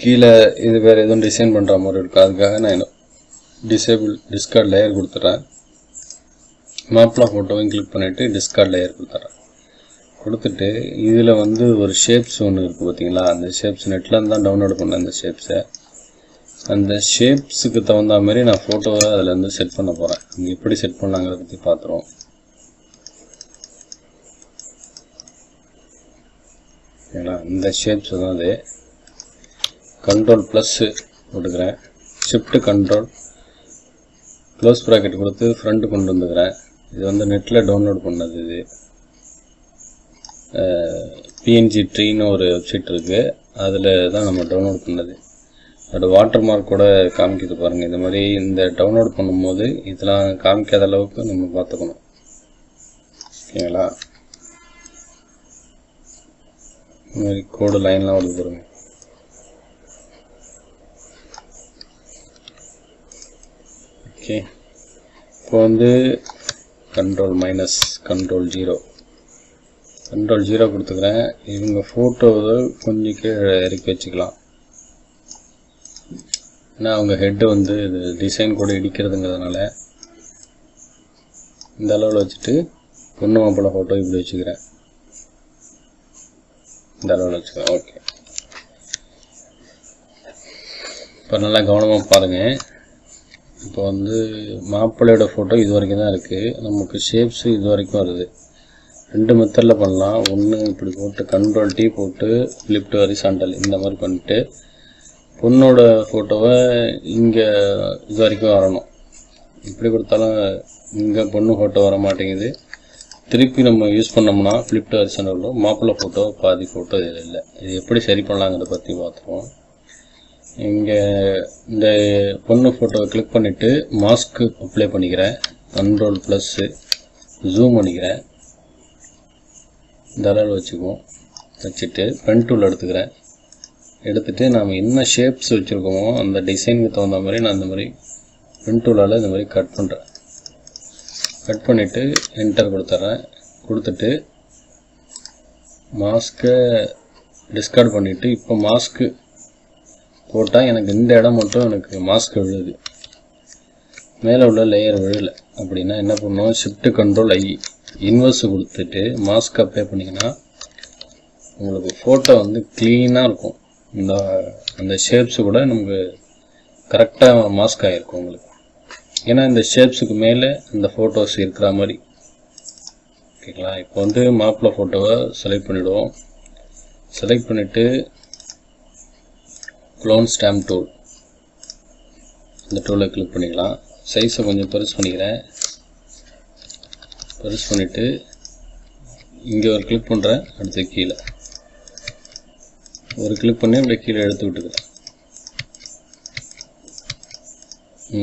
கீழே இது வேறு எதுவும் டிசைன் பண்ணுற மாதிரி இருக்கும். அதுக்காக நான் டிஸ்கார்ட் லேயர் கொடுத்துட்றேன். மாப்பிளா ஃபோட்டோவையும் கிளிக் பண்ணிவிட்டு டிஸ்கார்ட் லேயர் கொடுத்துட்டு இதில் வந்து ஒரு ஷேப்ஸ் ஒன்று இருக்குது பார்த்தீங்களா, அந்த ஷேப்ஸ் நெட்லேருந்து தான் டவுன்லோட் பண்ணேன். அந்த ஷேப்ஸை அந்த ஷேப்ஸுக்கு தகுந்த மாதிரி நான் ஃபோட்டோவை அதில் வந்து செட் பண்ண போகிறேன். நீங்கள் எப்படி செட் பண்ணலாங்கிறத பற்றி பார்த்துருவோம். ஓகேங்களா. இந்த ஷேப்ஸ் தான் அது. கண்ட்ரோல் ப்ளஸ் கொடுக்குறேன், ஷிஃப்ட் கண்ட்ரோல் க்ளோஸ் ப்ராக்கெட் கொடுத்து ஃப்ரண்ட் கொண்டு வந்துக்கிறேன். இது வந்து நெட்டில் டவுன்லோட் பண்ணது. இது பிஎன்ஜி ட்ரீன்னு ஒரு வெப்சைட் இருக்குது, அதில் தான் நம்ம டவுன்லோட் பண்ணது. அதோட வாட்டர் மார்க் கூட காமிக்கிது பாருங்கள். இந்த மாதிரி இந்த டவுன்லோட் பண்ணும்போது இதெல்லாம் காமிக்காத அளவுக்கு நம்ம பார்த்துக்கணும். ஓகேங்களா. இந்த மாதிரி கோடு லைன்லாம் வருது பாருங்கள். ஓகே, இப்போ வந்து கண்ட்ரோல் மைனஸ் கண்ட்ரோல் ஜீரோ கொடுத்துக்கிறேன். இவங்க ஃபோட்டோவை கொஞ்சம் கீழே இறக்கி வச்சுக்கலாம். ஏன்னா அவங்க ஹெட்டு வந்து இது டிசைன் கூட இடிக்கிறதுங்கிறதுனால இந்த அளவில் வச்சுட்டு பொண்ணு மாப்பிள்ளை ஃபோட்டோ இப்படி வச்சுக்கிறேன். இந்த அளவில் வச்சுக்கிறேன். ஓகே, இப்போ நல்லா கவனமாக பாருங்கள். இப்போ வந்து மாப்பிள்ளையோட ஃபோட்டோ இது வரைக்கும் தான் இருக்குது. நமக்கு ஷேப்ஸு இது வரைக்கும் வருது. 2 மெத்தடில் பண்ணலாம். ஒன்று இப்படி போட்டு கண்ட்ரோல் T போட்டு ஃப்ளிப்டு ஹரிசாண்டல் இந்த மாதிரி பண்ணிட்டு பொண்ணோட ஃபோட்டோவை இங்கே இது வரைக்கும் வரணும். இப்படி கொடுத்தாலும் இங்கே பொண்ணு ஃபோட்டோ வர மாட்டேங்குது. திருப்பி நம்ம யூஸ் பண்ணோம்னா ஃப்ளிப்டு ஹரிசாண்டல் மாப்பிள்ளை ஃபோட்டோ பாதி ஃபோட்டோ இதில் இல்லை. இது எப்படி சரி பண்ணலாங்கிறத பற்றி பார்த்துருவோம். இங்கே இந்த பொண்ணு ஃபோட்டோவை கிளிக் பண்ணிவிட்டு மாஸ்க்கு அப்ளை பண்ணிக்கிறேன். கண்ட்ரோல் ப்ளஸ்ஸு ஜூம் பண்ணிக்கிறேன். இந்த அளவில் வச்சுக்குவோம். வச்சுட்டு பென் டூல் எடுத்துக்கிறேன். எடுத்துகிட்டு நாம் என்ன ஷேப்ஸ் வச்சுருக்கோமோ அந்த டிசைனுக்கு தகுந்த மாதிரி நான் இந்த மாதிரி பென் டூலால் இந்த மாதிரி கட் பண்ணுறேன். கட் பண்ணிவிட்டு என்டர் கொடுத்துட்றேன். கொடுத்துட்டு மாஸ்க்கை டிஸ்கார்ட் பண்ணிவிட்டு இப்போ மாஸ்க்கு போட்டால் எனக்கு இந்த இடம் மட்டும் எனக்கு மாஸ்க் விழுது, மேலே உள்ள லேயர் விழலை. அப்படின்னா என்ன பண்ணணும், ஷிஃப்ட் கண்ட்ரோல் I இன்வெர்ஸ் கொடுத்துட்டு மாஸ்க் அப்ளை பண்ணிங்கன்னா உங்களுக்கு ஃபோட்டோ வந்து க்ளீனாக இருக்கும். அந்த ஷேப்ஸு கூட நமக்கு கரெக்டாக மாஸ்க் ஆகிருக்கும் உங்களுக்கு. ஏன்னா இந்த ஷேப்ஸுக்கு மேலே அந்த ஃபோட்டோஸ் இருக்கிற மாதிரி. ஓகேங்களா. இப்போ வந்து மாப்பிள்ளை ஃபோட்டோவை செலக்ட் பண்ணிவிடுவோம். செலக்ட் பண்ணிவிட்டு க்ளோன் ஸ்டாம்ப் டூல், இந்த டூலை கிளிக் பண்ணிக்கலாம். சைஸை கொஞ்சம் பெருசு பண்ணிக்கிறேன். பெருசு பண்ணிவிட்டு இங்கே ஒரு கிளிக் பண்ணுறேன். அடுத்து கீழே ஒரு கிளிக் பண்ணி அப்படியே கீழே எடுத்து விட்டுக்கிறேன்.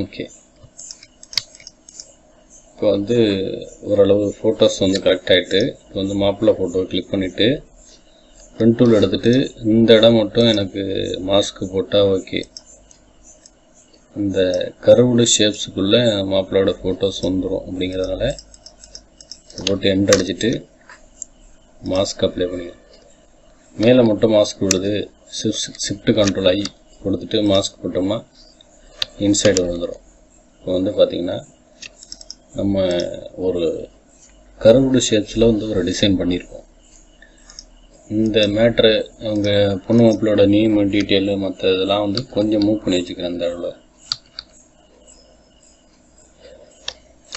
ஓகே, இப்போ வந்து ஓரளவு ஃபோட்டோஸ் வந்து கரெக்ட் ஆகிட்டு இப்போ வந்து மாப்பிள்ளை ஃபோட்டோவை கிளிக் பண்ணிவிட்டு பென் டூல் எடுத்துகிட்டு இந்த இடம் மட்டும் எனக்கு மாஸ்க்கு போட்டால் ஓகே. இந்த கர்வ்டு ஷேப்ஸுக்குள்ளே மாப்பிள்ளையோட ஃபோட்டோஸ் வந்துடும். அப்படிங்கிறதுனால போட்டு எண்ட் அடிச்சுட்டு மாஸ்க் அப்ளை பண்ணிக்கிறேன். மேலே மட்டும் மாஸ்க் விடுது, ஷிஃப்ட் கண்ட்ரோல் I கொடுத்துட்டு மாஸ்க் போட்டோம்னா இன்சைடு வந்துடும். இப்போ வந்து பார்த்திங்கன்னா நம்ம ஒரு கர்வ்டு ஷேப்ஸில் வந்து ஒரு டிசைன் பண்ணியிருக்கோம். இந்த மேட்ரு அவங்க பொண்ணு மாப்பிள்ளையோட நேம் டீட்டெயிலு மற்ற இதெல்லாம் வந்து கொஞ்சம் மூவ் பண்ணி வச்சுக்கிறேன். இந்த அளவில்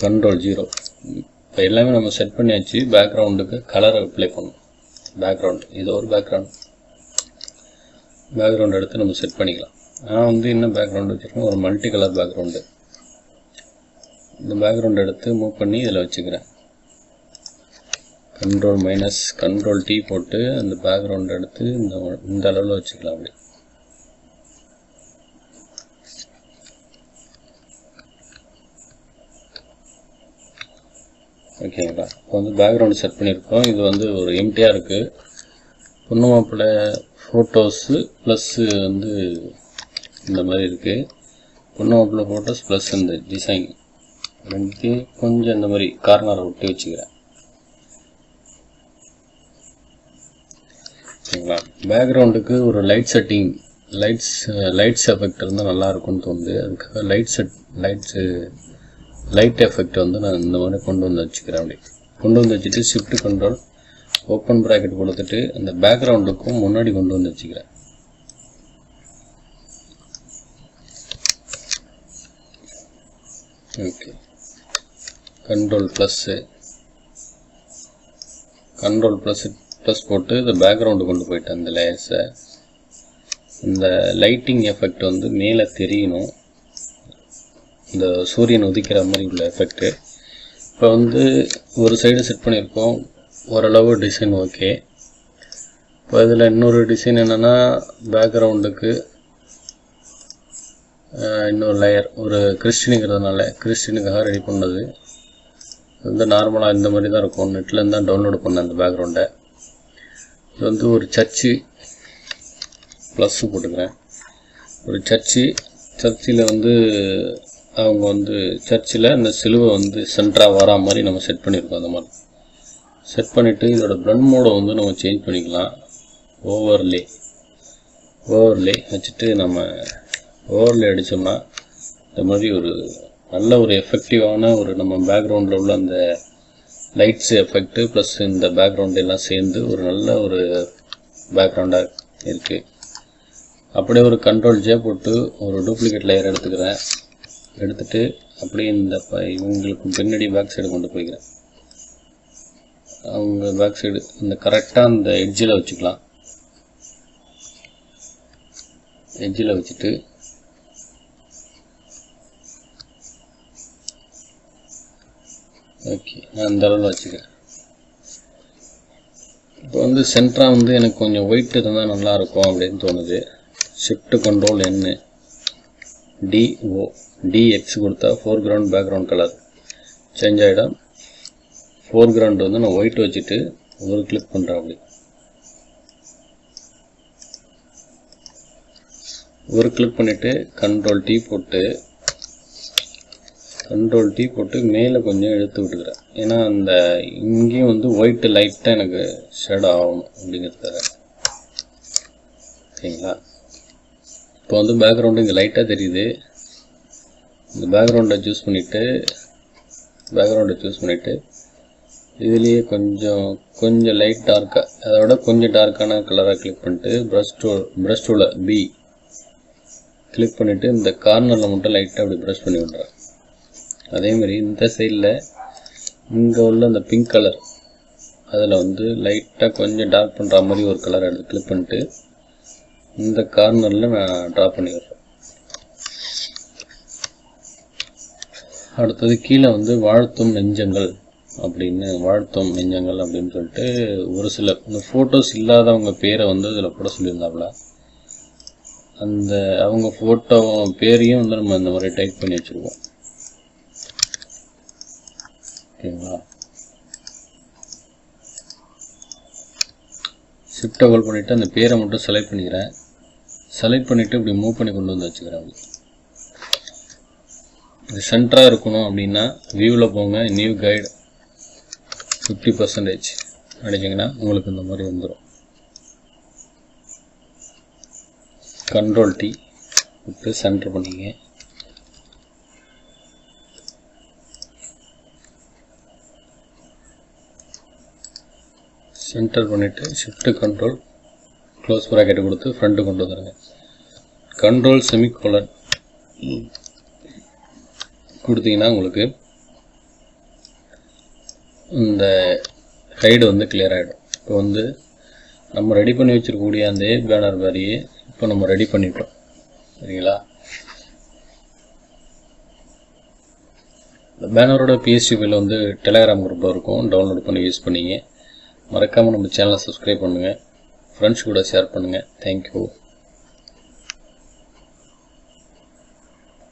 கண்ட்ரோல் 0. இப்போ எல்லாமே நம்ம செட் பண்ணியாச்சு. பேக்ரவுண்டுக்கு கலரை அப்ளை பண்ணணும். பேக்ரவுண்டு இது ஒரு பேக்ரவுண்ட் எடுத்து நம்ம செட் பண்ணிக்கலாம். நான் வந்து என்ன பேக்ரவுண்டு வச்சுருக்கேன், ஒரு மல்டி கலர் பேக்ரவுண்டு. இந்த பேக்ரவுண்ட் எடுத்து மூவ் பண்ணி இதில் வச்சுக்கிறேன். கண்ட்ரோல் மைனஸ் கண்ட்ரோல் T போட்டு அந்த பேக்ரவுண்ட் எடுத்து இந்த அளவில் வச்சுக்கலாம். அப்படி ஓகேங்களா. இப்போ வந்து பேக்ரவுண்ட் செட் பண்ணியிருக்கோம். இது வந்து ஒரு எம்டியாக இருக்குது. பொண்ணு மாப்பிள்ளை ஃபோட்டோஸு ப்ளஸ்ஸு வந்து இந்த மாதிரி இருக்குது. பொண்ணு மாப்பிள்ளை ஃபோட்டோஸ் ப்ளஸ் இந்த டிசைன் ரெண்டுத்தையும் கொஞ்சம் இந்த மாதிரி கார்னரை விட்டு வச்சுக்கிறேன். ஓகேங்களா. பேக்ரவுண்டுக்கு ஒரு லைட் செட்டிங், லைட்ஸ் எஃபெக்ட் இருந்தால் நல்லாயிருக்கும்னு தோணுது. அதுக்காக லைட் எஃபெக்ட் வந்து நான் இந்த மாதிரி கொண்டு வந்து வச்சுக்கிறேன். அப்படி கொண்டு வந்து வச்சுட்டு ஷிஃப்ட் கண்ட்ரோல் ஓப்பன் ப்ராக்கெட் கொடுத்துட்டு அந்த பேக்ரவுண்டுக்கும் முன்னாடி கொண்டு வந்து வச்சுக்கிறேன். ஓகே, கண்ட்ரோல் ப்ளஸ் ப்ளஸ் போட்டு இந்த பேக்ரவுண்டு கொண்டு போயிட்டேன். இந்த லேயர்ஸை இந்த லைட்டிங் எஃபெக்ட் வந்து மேலே தெரியணும், இந்த சூரியன் உதிக்கிற மாதிரி உள்ள எஃபெக்ட்டு. இப்போ வந்து ஒரு சைடு செட் பண்ணியிருக்கோம், ஓரளவு டிசைன் ஓகே. இப்போ இதில் இன்னொரு டிசைன் என்னென்னா, பேக்ரவுண்டுக்கு இன்னொரு லேயர் ஒரு கிறிஸ்டினுங்கிறதுனால கிறிஸ்டினுக்காக ரெடி பண்ணது. வந்து நார்மலாக இந்த மாதிரி தான் இருக்கும், நெட்லேருந்து தான் டவுன்லோடு பண்ணேன் அந்த பேக்ரவுண்டை. இது வந்து ஒரு சர்ச்சு, ப்ளஸ்ஸு போட்டுக்கிறேன். ஒரு சர்ச்சில் வந்து அவங்க வந்து சர்ச்சில் அந்த சிலுவை வந்து சென்டராக வரா மாதிரி நம்ம செட் பண்ணியிருக்கோம். அந்த மாதிரி செட் பண்ணிவிட்டு இதோட ப்ளண்ட் மோடை வந்து நம்ம சேஞ்ச் பண்ணிக்கலாம். ஓவர்லே வச்சுட்டு நம்ம ஓவர்லே அடித்தோம்னா இந்த மாதிரி ஒரு நல்ல ஒரு எஃபெக்டிவான ஒரு நம்ம பேக்ரவுண்டில் உள்ள அந்த லைட்ஸ் எஃபெக்ட்டு ப்ளஸ் இந்த பேக்ரவுண்ட் எல்லாம் சேர்ந்து ஒரு நல்ல ஒரு பேக்ரவுண்டாக இருக்குது. அப்படியே ஒரு Ctrl+J போட்டு ஒரு டூப்ளிகேட் லேயர் எடுத்துக்கிறேன். எடுத்துகிட்டு அப்படியே இந்த இவங்களுக்கு பின்னாடி பேக் சைடு கொண்டு போய்க்கிறேன். அவங்க பேக் சைடு இந்த கரெக்டாக அந்த எட்ஜில் வச்சுக்கலாம். எட்ஜில் வச்சுட்டு ஓகே, நான் இந்த அளவில் வச்சுக்கிறேன். இப்போ வந்து சென்டராக வந்து எனக்கு கொஞ்சம் ஒயிட் இருந்தால் நல்லாயிருக்கும் அப்படின்னு தோணுது. ஷிஃப்ட் Ctrl+N DX கொடுத்தா ஃபோர்க்ரவுண்ட் பேக்ரவுண்ட் கலர் சேஞ்ச் ஆகிடும். ஃபோர்க்ரவுண்ட் வந்து நான் ஒயிட் வச்சுட்டு ஒரு கிளிக் பண்ணுறேன். அப்படி ஒரு கிளிக் பண்ணிவிட்டு Ctrl+T போட்டு மேலே கொஞ்சம் எடுத்து விட்டுக்கிறேன். ஏன்னா அந்த இங்கேயும் வந்து ஒயிட் லைட்டாக எனக்கு ஷேட் ஆகணும் அப்படிங்கிறதுக்காக. ஓகேங்களா? இப்போ வந்து பேக்ரவுண்டு இங்கே லைட்டாக தெரியுது. இந்த பேக்ரவுண்டை சூஸ் பண்ணிவிட்டு இதுலேயே கொஞ்சம் லைட் டார்க்காக, அதோட கொஞ்சம் டார்க்கான கலராக கிளிக் பண்ணிட்டு ப்ரஷ் டூவில் B கிளிக் பண்ணிவிட்டு இந்த கார்னரில் மட்டும் லைட்டாக அப்படி ப்ரஷ் பண்ணி விட்றேன். அதேமாதிரி இந்த சைடில் இங்கே உள்ள அந்த பிங்க் கலர் அதில் வந்து லைட்டாக கொஞ்சம் டார்க் பண்ணுற மாதிரி ஒரு கலரை எடுத்து கிளிக் பண்ணிட்டு இந்த கார்னரில் நான் ட்ரா பண்ணி விட்றேன். அடுத்தது கீழே வந்து வாழ்த்தும் நெஞ்சங்கள் அப்படின்னு சொல்லிட்டு ஒரு சில இந்த ஃபோட்டோஸ் இல்லாதவங்க பேரை வந்து இதில் போட சொல்லியிருந்தாப்புல. அந்த அவங்க ஃபோட்டோ பேரையும் வந்து நம்ம இந்த மாதிரி டைப் பண்ணி வச்சுருக்கோம். ஓகேங்களா? ஷிஃப்ட்டை ஹோல்ட் பண்ணிவிட்டு அந்த பேரை மட்டும் செலக்ட் பண்ணிக்கிறேன். செலக்ட் பண்ணிவிட்டு இப்படி மூவ் பண்ணி கொண்டு வந்து வச்சுக்கிறேன். இது சென்டராக இருக்கணும் அப்படின்னா வியூவில் போங்க, நியூ கைடு 50% அடிச்சிங்கன்னா உங்களுக்கு இந்த மாதிரி வந்துடும். Ctrl+T விட்டு சென்டர் பண்ணிங்க. சென்டர் பண்ணிவிட்டு ஷிஃப்ட் Ctrl க்ளோஸ் ப்ராக்கெட் கொடுத்து ஃப்ரண்ட்டு கொண்டு வந்துடுங்க. Ctrl:/; கொடுத்தீங்கன்னா உங்களுக்கு இந்த ஹைடு வந்து கிளியர் ஆகிடும். இப்போ வந்து நம்ம ரெடி பண்ணி வச்சுருக்கக்கூடிய அந்த பேனர் மாதிரியே இப்போ நம்ம ரெடி பண்ணிட்டோம். சரிங்களா? இந்த பேனரோட PST ஃபைல் வந்து டெலகிராம் குரூப்பில் இருக்கும், டவுன்லோட் பண்ணி யூஸ் பண்ணிங்க. மறக்காமல் நம்ம சேனலை சப்ஸ்கிரைப் பண்ணுங்கள், ஃப்ரெண்ட்ஸ் கூட ஷேர் பண்ணுங்கள். தேங்க்யூ.